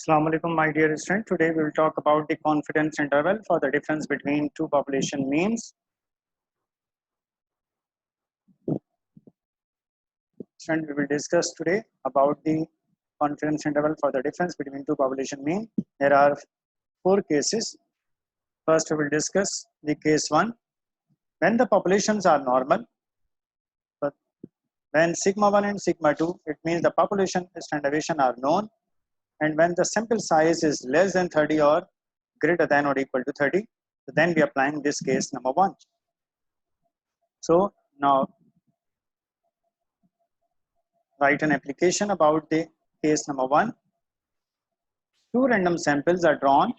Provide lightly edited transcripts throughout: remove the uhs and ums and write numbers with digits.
Assalamu alaikum, my dear student. Today we will talk about the confidence interval for the difference between two population means. Student, we will discuss today about the confidence interval for the difference between two population mean. There are four cases. First, we will discuss the case 1. When the populations are normal, but when sigma 1 and sigma 2, it means the population standard deviation are known. And when the sample size is less than 30 or greater than or equal to 30, then we are applying this case number 1. So now write an application about the case number 1. Two random samples are drawn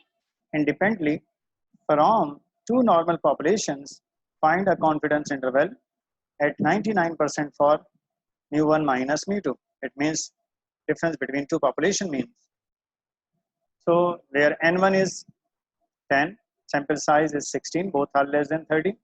independently from two normal populations. Find a confidence interval at 99% for mu1 minus mu2. It means difference between two population means. So where n1 is 10, sample size is 16, both are less than 30.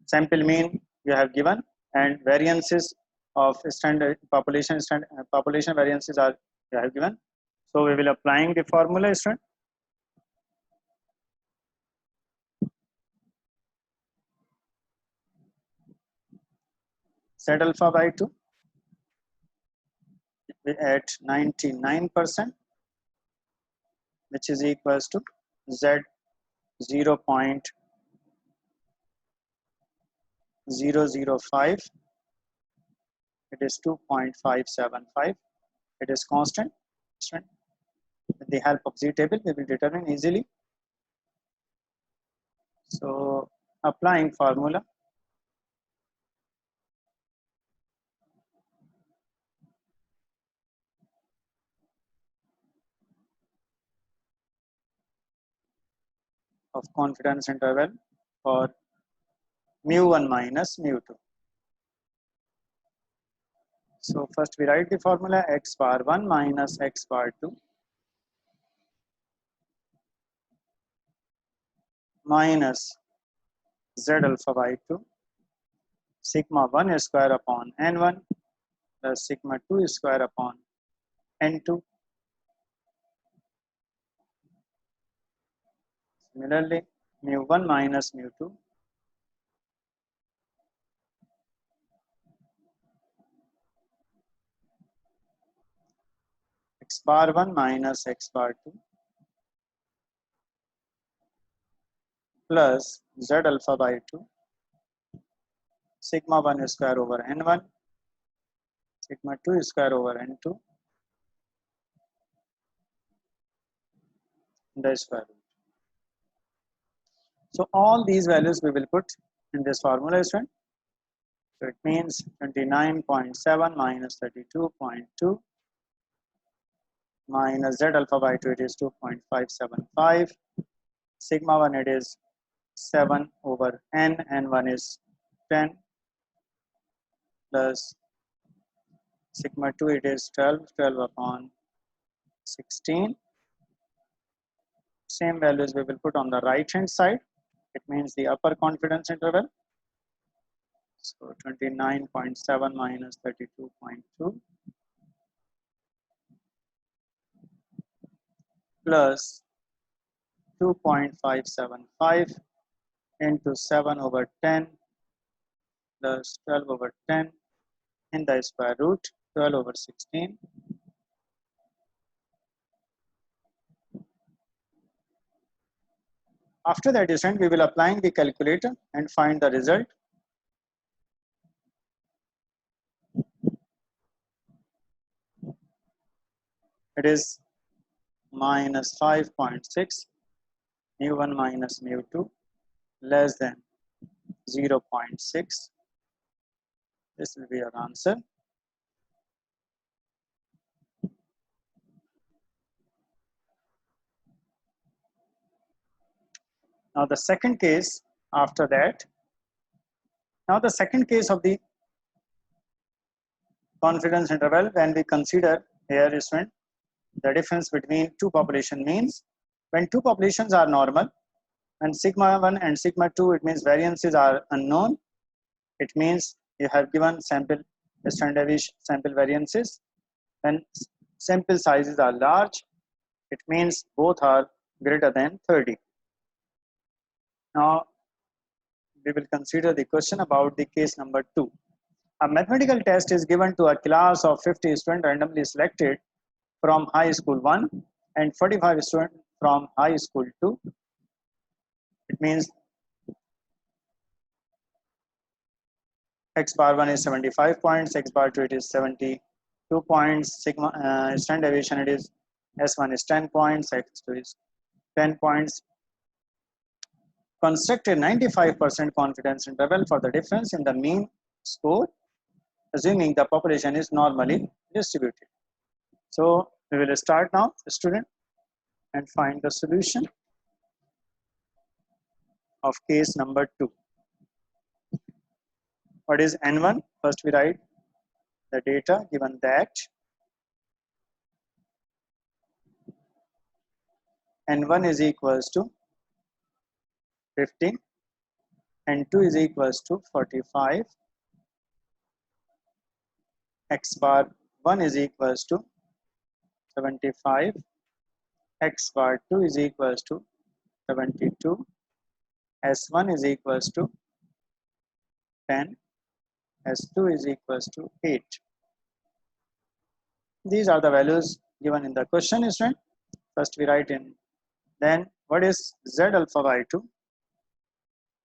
Sample mean you have given, and variances of standard population variances are you have given. So we will applying the formula, student. Z alpha by 2 at 99%, which is equals to Z 0.005. It is 2.575. It is constant. With the help of Z table, we will determine easily. So applying formula. Of confidence interval for mu1 minus mu2. So first we write the formula x bar 1 minus x bar 2 minus z alpha by 2 sigma 1 square upon n1 plus sigma 2 square upon n2. Similarly, mu1 minus mu2 x bar 1 minus x bar 2 plus z alpha by 2 sigma 1 square over n1 sigma 2 square over n2 the square root. So all these values we will put in this formula, student. So it means 29.7 minus 32.2 minus z alpha by 2, it is 2.575. Sigma 1, it is 7 over n, n1 is 10 plus sigma 2, it is 12, 12 upon 16. Same values we will put on the right hand side. It means the upper confidence interval. So 29.7 minus 32.2 plus 2.575 into 7 over 10 plus 12 over 10 in the square root 12 over 16. After that, student, we will applying the calculator and find the result. It is minus 5.6 mu1 minus mu2 less than 0.6. This will be your answer. Now the second case after that. Now the second case of the confidence interval, when we consider here, student, the difference between two population means. When two populations are normal, and sigma 1 and sigma 2, it means variances are unknown. It means you have given sample standard deviation sample variances. When sample sizes are large, it means both are greater than 30. Now we will consider the question about the case number 2. A mathematical test is given to a class of 50 students randomly selected from high school 1 and 45 students from high school 2. It means x bar 1 is 75 points, x bar 2 it is 72 points, sigma standard deviation it is s1 is 10 points, x2 is 10 points. Construct a 95% confidence interval for the difference in the mean score, assuming the population is normally distributed. So we will start now, student, and find the solution of case number 2. What is n1? First we write the data given that n1 is equals to 50, n2 is equals to 45, x bar 1 is equals to 75, x bar 2 is equals to 72, s1 is equals to 10, s2 is equals to 8. These are the values given in the question, student. First we write in. Then what is z alpha by 2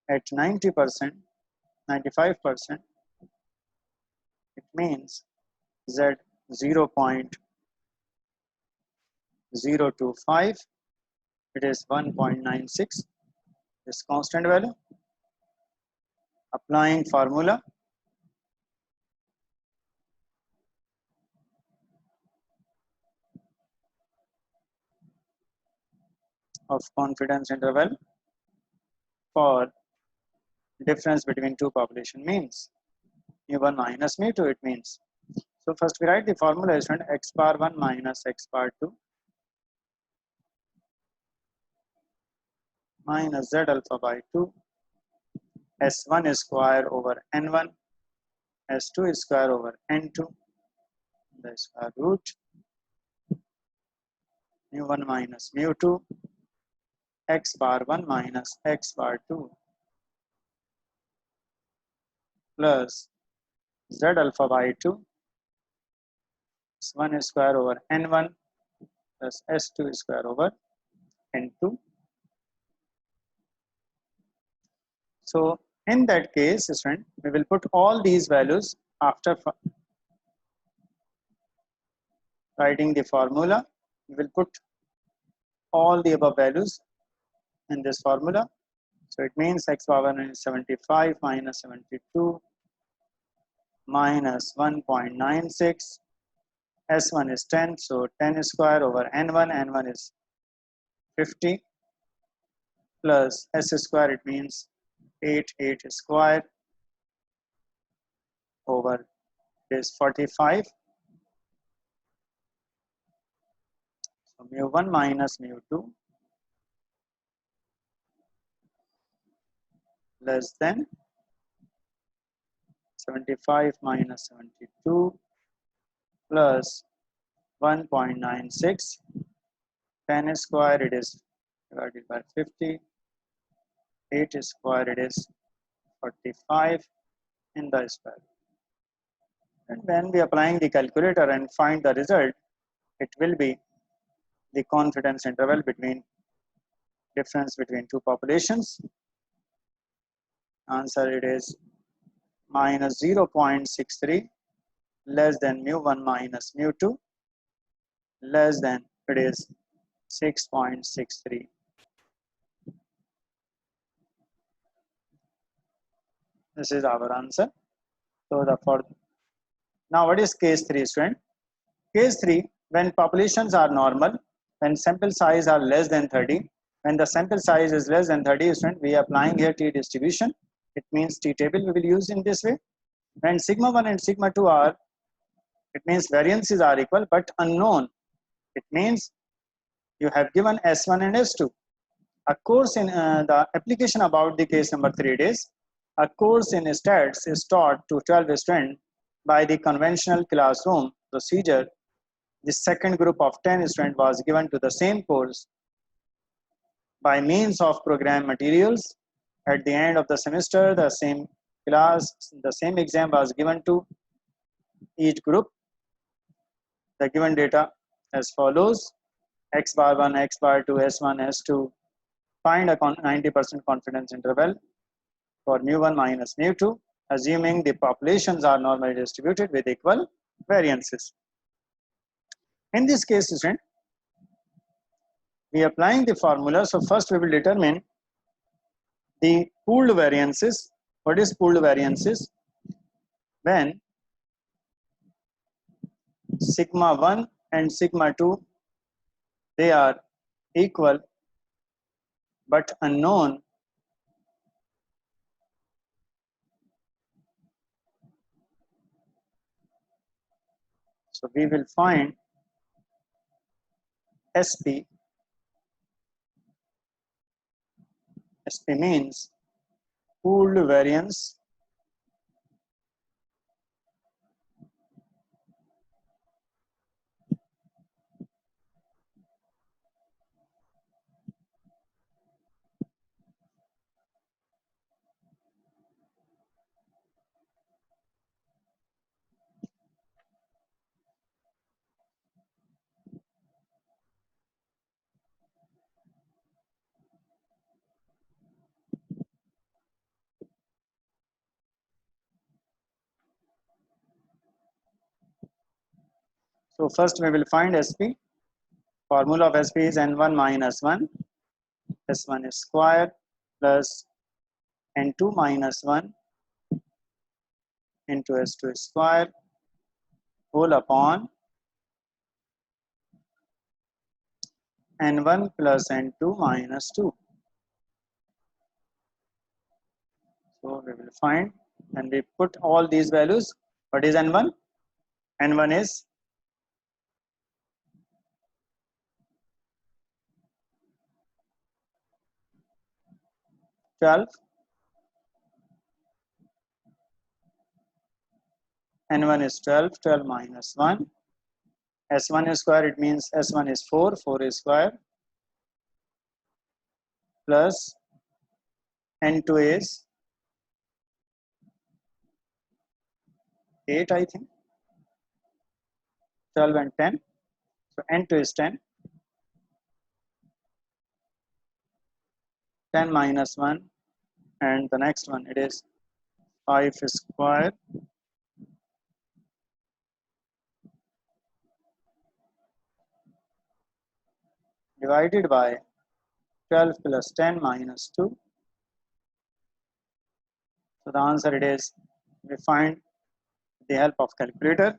at 90%, 95%? It means z 0.025. It is 1.96. This constant value. Applying formula. Of confidence interval for difference between two population means mu1 minus mu2 it means. So first we write the formula is x bar 1 minus x bar 2 minus z alpha by 2 s1 square over n1 s2 square over n2 the square root mu1 minus mu2 x bar 1 minus x bar 2 plus z alpha by 2 s1 square over n1 plus s2 square over n2. So in that case, student, we will put all these values after writing the formula. We will put all the above values in this formula. So it means x bar 1 is 75 minus 72 minus 1.96. S1 is 10, so 10 square over n1, n1 is 50 plus s square, it means 8 square over is 45. So mu1 minus mu2 less than 75 minus 72 plus 1.96. 10 square it is divided by 50. 8 square it is 45 in the square. And when we applying the calculator and find the result, it will be the confidence interval between difference between two populations. Answer it is minus 0.63 less than mu1 minus mu2 less than it is 6.63. This is our answer. So now what is case 3, student? Case 3, when populations are normal, when sample size are less than 30, when the sample size is less than 30, student, we are applying here t distribution. It means t table we will use in this way. When sigma 1 and sigma 2 are, it means variances are equal but unknown. It means you have given S1 and S2. A course in the application about the case number 3 is a course in stats is taught to 12 students by the conventional classroom procedure. The second group of 10 students was given to the same course by means of program materials. At the end of the semester, the same exam was given to each group. The given data as follows: x bar 1, x bar 2, s1, s2. Find a 90% confidence interval for mu1 minus mu2, assuming the populations are normally distributed with equal variances. In this case, student, we are applying the formula. So first we will determine the pooled variances. What is pooled variances? When sigma 1 and sigma 2, they are equal but unknown. So we will find SP. SP means pooled variance So first we will find SP. Formula of SP is n1 minus 1, s1 is square plus n2 minus 1 into s2 square whole upon n1 plus n2 minus 2. So we will find and we put all these values. What is n1? N1 is 12, n1 is 12, 12 minus 1, s1 is square, it means s1 is 4, 4 is square, plus n2 is 8, I think, 12 and 10, so n2 is 10, 10 minus 1, and the next one it is 5 square divided by 12 plus 10 minus 2. So the answer it is, we find with the help of calculator.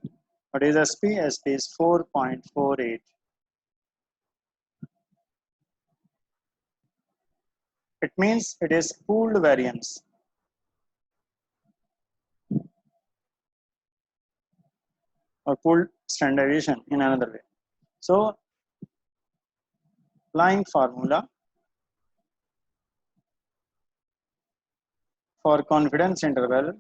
What is SP? SP is 4.48. It means it is pooled variance. Or pooled standardization in another way. So applying formula for confidence interval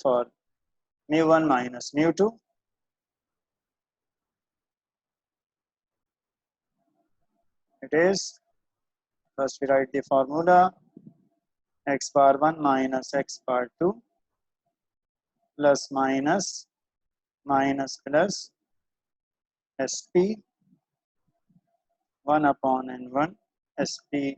for mu1 minus mu2, it is, first we write the formula, x bar 1 minus x bar 2 plus minus minus plus sp 1 upon n1 sp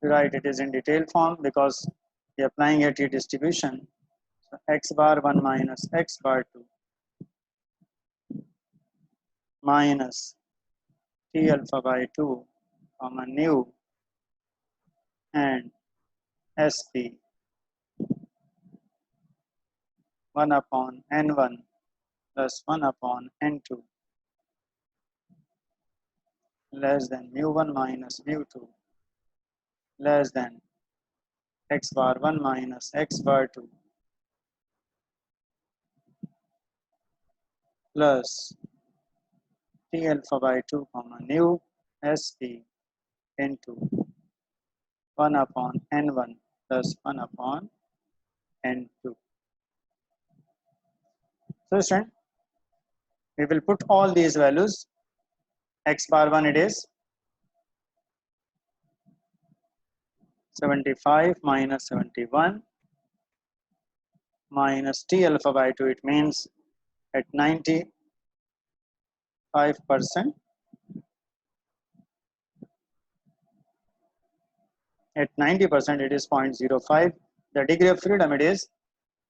write it is in detailed form because we are applying a t distribution. So x bar 1 minus x bar 2 minus t alpha by 2 comma nu and sp 1 upon n1 plus 1 upon n2 less than mu1 minus mu2 less than x bar 1 minus x bar 2 plus T alpha by 2 comma nu sp into 1 upon n1 plus 1 upon n2. So student, we will put all these values. X bar 1 it is 75 minus 71 minus T alpha by 2, it means at 95%, at 90% it is 0.05. The degree of freedom it is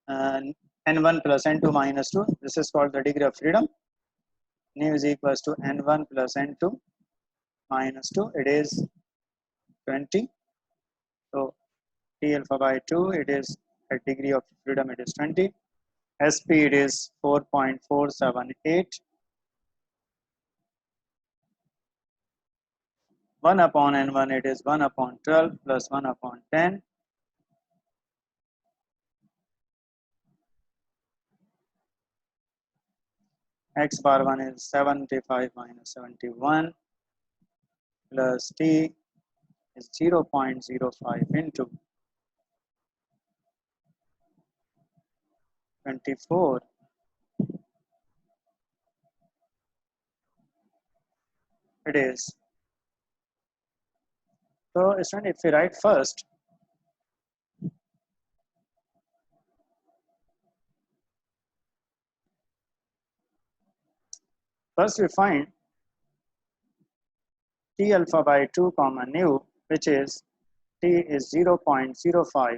uh, n1 plus n2 minus 2. This is called the degree of freedom. Nu is equals to n1 plus n2 minus 2. It is 20. So T alpha by 2, it is at degree of freedom it is 20. SP it is 4.478. 1 upon n1 it is 1 upon 12 plus 1 upon 10. X bar 1 is 75 minus 71 plus T is 0.05 into 24. It is. So student, if we write first, we find T alpha by 2 comma nu, which is T is 0.05,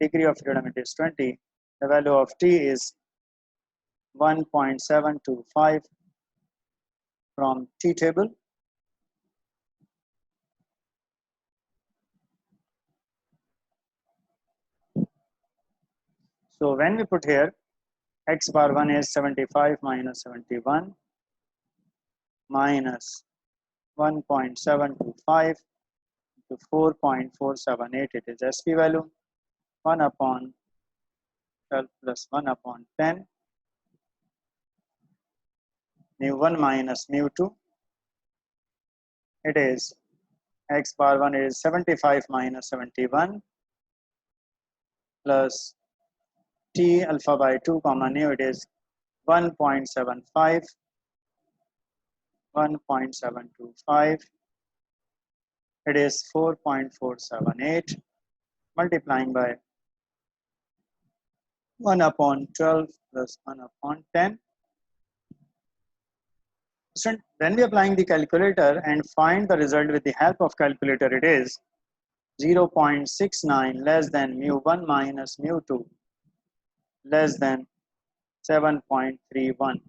degree of freedom it is 20. The value of T is 1.725 from T table. So when we put here x bar 1 is 75 minus 71 minus 1.725 to 4.478, it is SP value 1 upon 12 plus 1 upon 10 mu1 minus mu2. It is x bar 1 is 75 minus 71 plus T alpha by 2 comma nu, it is 1.75, 1.725. It is 4.478 multiplying by 1 upon 12 plus 1 upon 10. So when we are applying the calculator and find the result with the help of calculator, it is 0.69 less than mu1 minus mu2 less than 7.31.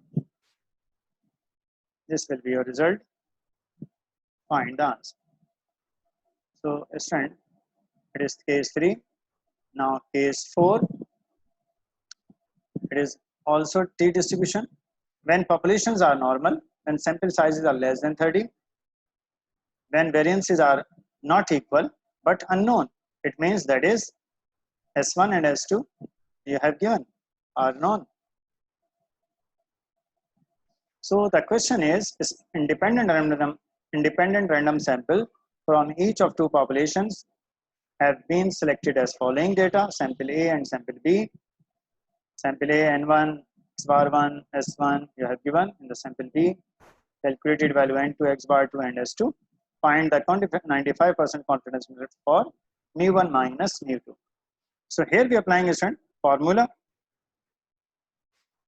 This will be your result. Find the answer. So student, it is case 3. Now case 4, it is also T distribution. When populations are normal, when sample sizes are less than 30, when variances are not equal but unknown, it means that is S1 and S2 you have given are known. So the question is independent random sample from each of two populations have been selected as following data: sample A and sample B. Sample A N1, X bar 1, S1 you have given in the sample B. Calculated value N2, X bar 2 and S2. Find the 95% confidence interval for mu1 minus mu2. So here we are applying a formula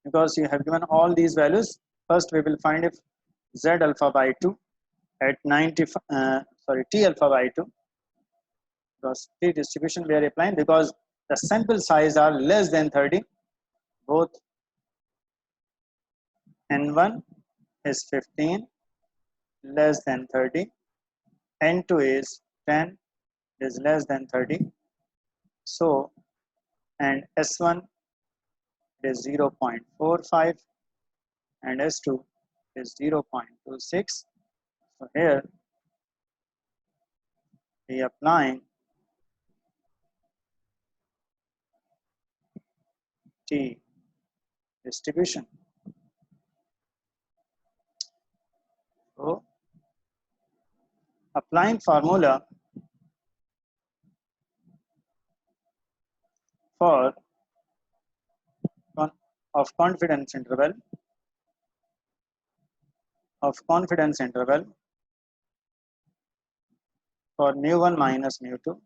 because you have given all these values. First we will find if Z alpha by 2 at T alpha by 2, because T distribution we are applying because the sample size are less than 30. Both N1 is 15 less than 30, N2 is 10 is less than 30. So and S1 is 0.45 and S2 is 0.26. So here we applying T distribution. So applying formula for of confidence interval for mu1 minus mu2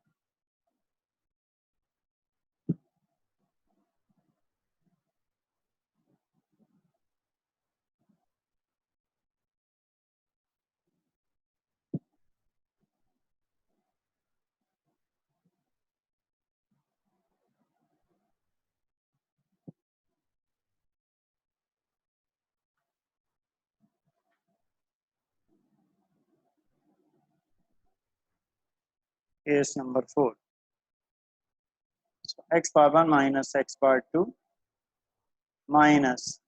is number 4. So x power 1 minus x power 2 minus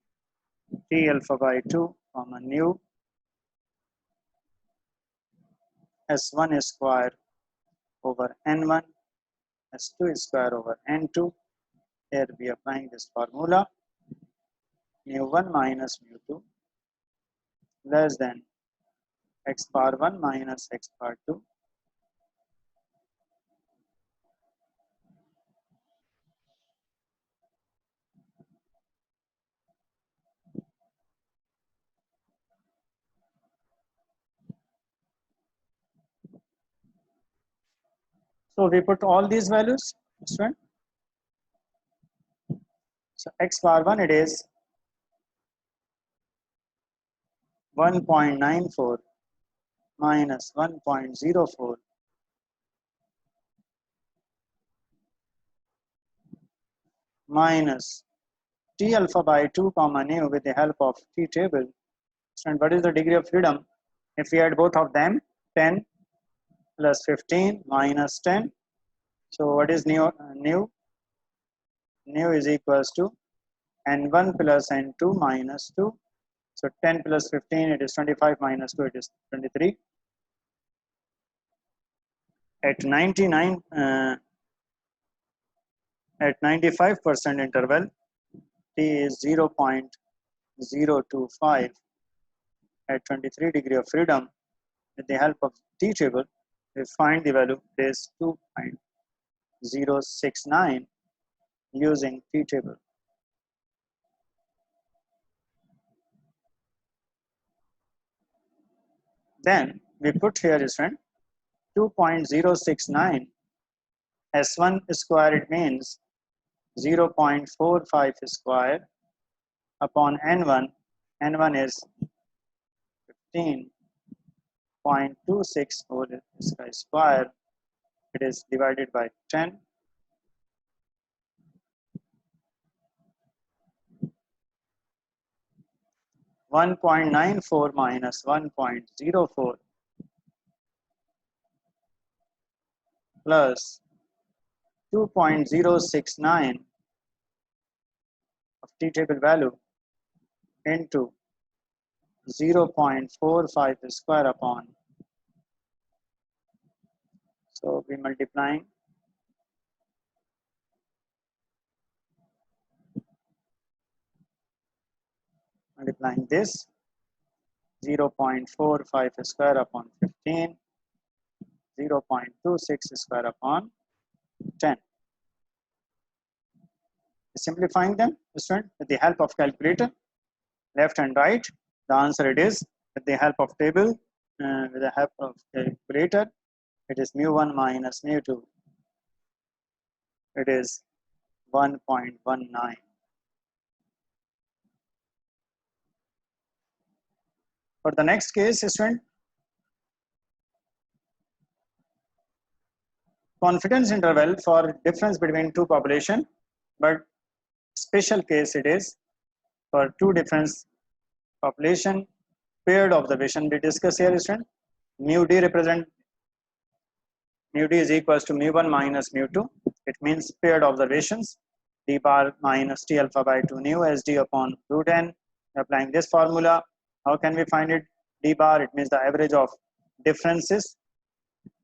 t alpha by 2 comma nu s1 square over n1 s2 square over n2. Here we are applying this formula mu1 minus mu2 less than x power 1 minus x power 2 So we put all these values, student. So x power 1 it is 1.94 minus 1.04 minus t alpha by 2 comma nu with the help of t table. And what is the degree of freedom? If we add both of them, 10 plus 15 minus 10. So what is nu? Nu is equals to n1 plus n2 minus 2. So 10 plus 15 it is 25 minus 2 it is 23. At 95% interval t is 0.025. At 23 degree of freedom with the help of t table we find the value is 2.069 using t table. Then we put here is 2.069 s1 square, it means 0.45 square upon n1. N1 is 15.26 whole square. It is divided by 10. (1.94 minus 1.04 plus 2.069 of t table value into 0.45 square upon. So we multiplying this 0.45 square upon 15, 0.26 square upon 10. Simplifying them, student, with the help of calculator, left and right, the answer it is with the help of table, with the help of calculator, it is mu1 minus mu2. It is 1.19. For the next case, student, confidence interval for difference between two population, but special case it is for two different population paired observation. We discuss here, student, mu d is equals to mu1 minus mu2. It means paired observations. D bar minus t alpha by 2 nu s d upon root n. Applying this formula, how can we find it? D D bar, it means the average of differences.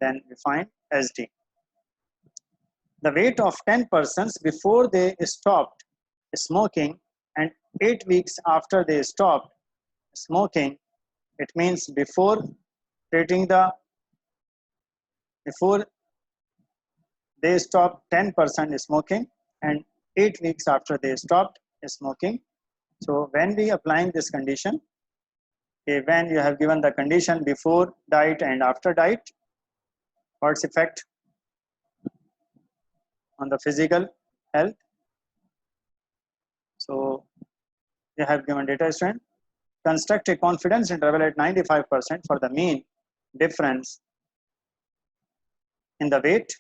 Then we find SD. The weight of 10 persons before they stopped smoking and 8 weeks after they stopped smoking, it means before they stopped 10% smoking and 8 weeks after they stopped smoking. So when we applying this condition, okay, when you have given the condition before diet and after diet, what's effect on the physical health? So you have given data, student. Construct a confidence interval at 95% for the mean difference in the weight,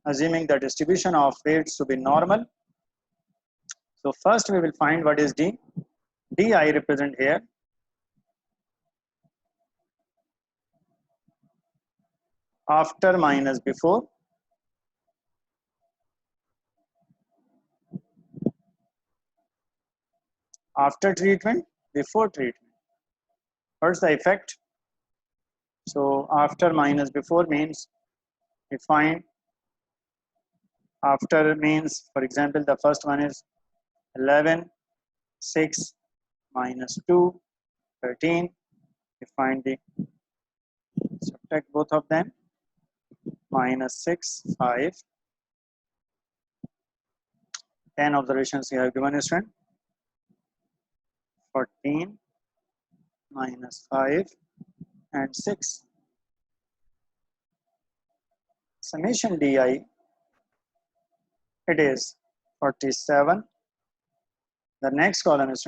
assuming the distribution of weights to be normal. So first we will find what is D. D I represent here. After minus before. After treatment, before treatment. What's the effect? So after minus before means we find after means, for example, the first one is 11, 6 minus 2, 13. We find the subtract both of them, minus 6, 5. 10 observations you have given, student. 14 minus 5 and 6. Summation DI, it is 47. The next column is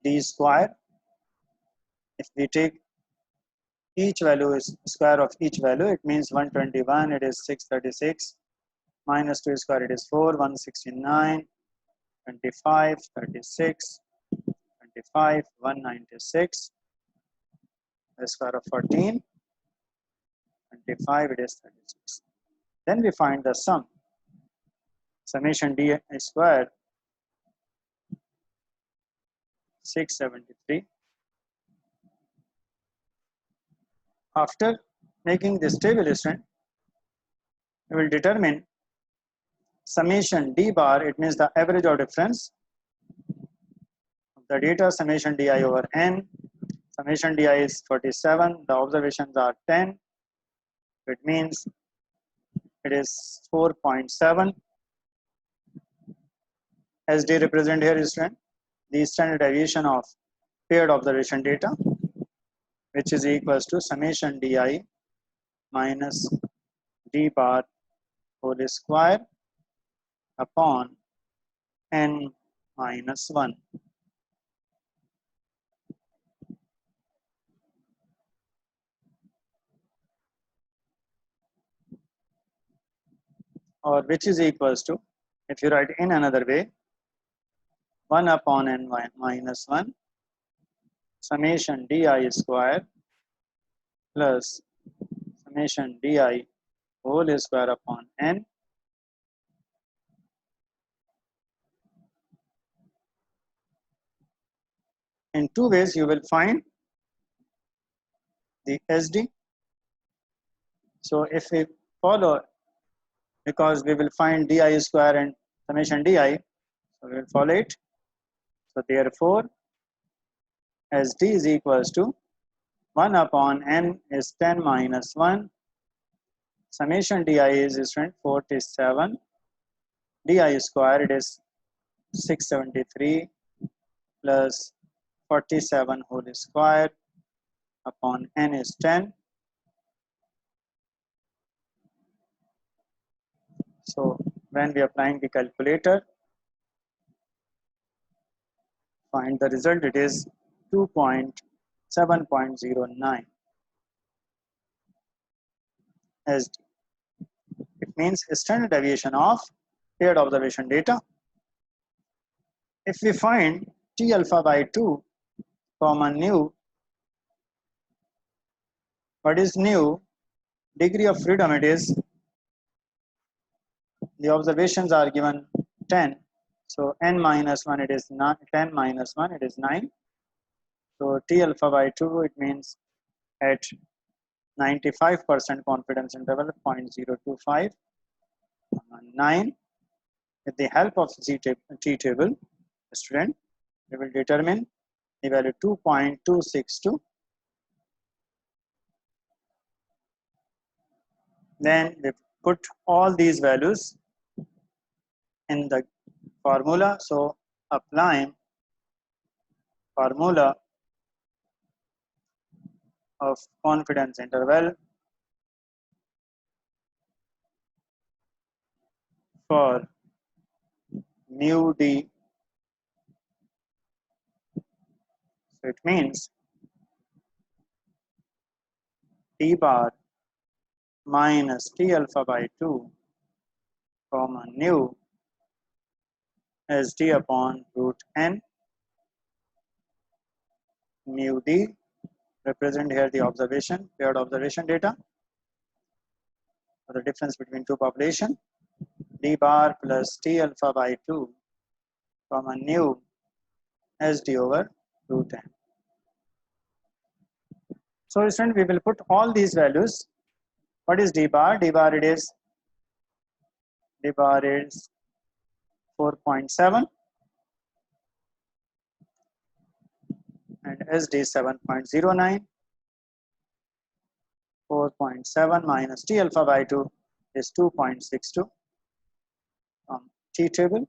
D square. If we take each value is square of each value, it means 121, it is 636. Minus 2 square, it is 4, 169, 25, 36, 25, 196. The square of 14, 25, it is 36. Then we find the sum. Summation D square, 673. After making this table, we will determine summation D bar, it means the average or difference of the data, summation DI over N. Summation DI is 47, the observations are 10, it means it is 4.7. SD represent here is the standard deviation of paired observation data, which is equals to summation DI minus D bar whole square upon N minus 1. Or which is equals to, if you write in another way, 1 upon N minus 1 summation DI square plus summation DI whole square upon N in two ways you will find the SD. So if we follow, because we will find DI square and summation DI, so we will follow it. So therefore SD is equals to 1 upon N is 10 minus 1. Summation DI is 47. DI square, it is 673 plus 47 whole square upon N is 10. So when we are applying the calculator, find the result, it is 2.7.09 SD. It means standard deviation of paired observation data. If we find T alpha by 2 common nu, what is nu? Degree of freedom, it is, the observations are given 10. So N minus 1, it is not 10 minus 1, it is 9. So T alpha by 2, it means at 95% confidence interval 0.025 9. With the help of T table, student, we will determine the value 2.262. Then we put all these values in the formula. So applying formula of confidence interval for mu d. So it means t bar minus t alpha by 2 comma nu as d upon root n. Mu d represent here the observation, paired observation data, or the difference between two population. D bar plus t alpha by 2 comma nu as d over root n. So student, we will put all these values. What is d bar? D bar is 4.7 and SD 7.09. 4.7 minus T alpha by 2 is 2.62 from T table.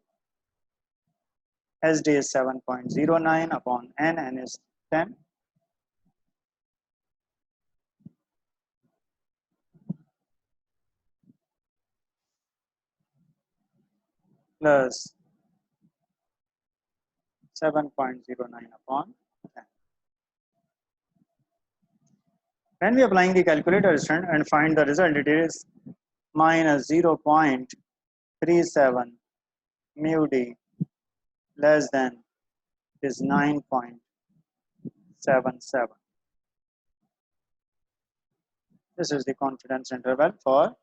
SD is 7.09 upon N is 10. Plus 7.09 upon 10. When we are applying the calculator and find the result, it is minus 0.37 mu d less than is 9.77. This is the confidence interval for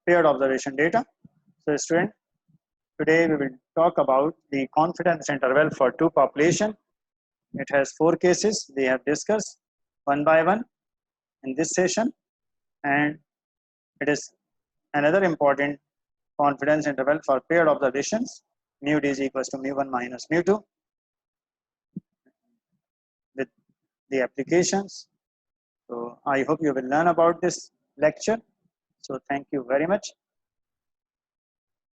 paired observation data. So student, today we will talk about the confidence interval for two population. It has 4 cases. We have discussed one by one in this session, and it is another important confidence interval for paired observations. Mu d is equals to mu1 minus mu2 with the applications. So I hope you will learn about this lecture. So thank you very much.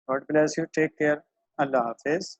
God bless you. Take care. Allah Hafiz.